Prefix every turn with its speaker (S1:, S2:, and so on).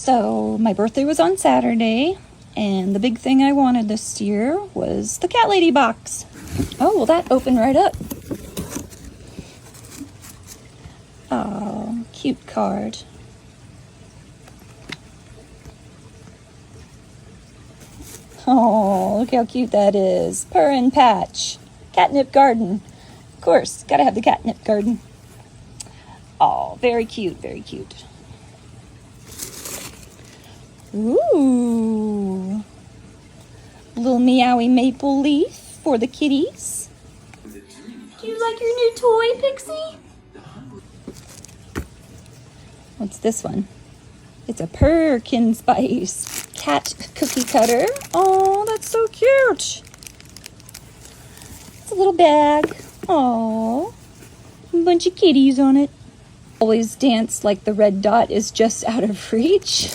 S1: So my birthday was on Saturday, and the big thing I wanted this year was the cat lady box. Oh, well, that opened right up. Oh, cute card. Oh, look how cute that is. Purr and Patch. Catnip garden. Of course, gotta have the catnip garden. Oh, very cute, very cute. Ooh. Little meowy maple leaf for the kitties. Do you like your new toy, Pixie? What's this one? It's a Perkin Spice cat cookie cutter. Oh, that's so cute. It's a little bag. Oh, a bunch of kitties on it. Always dance like the red dot is just out of reach.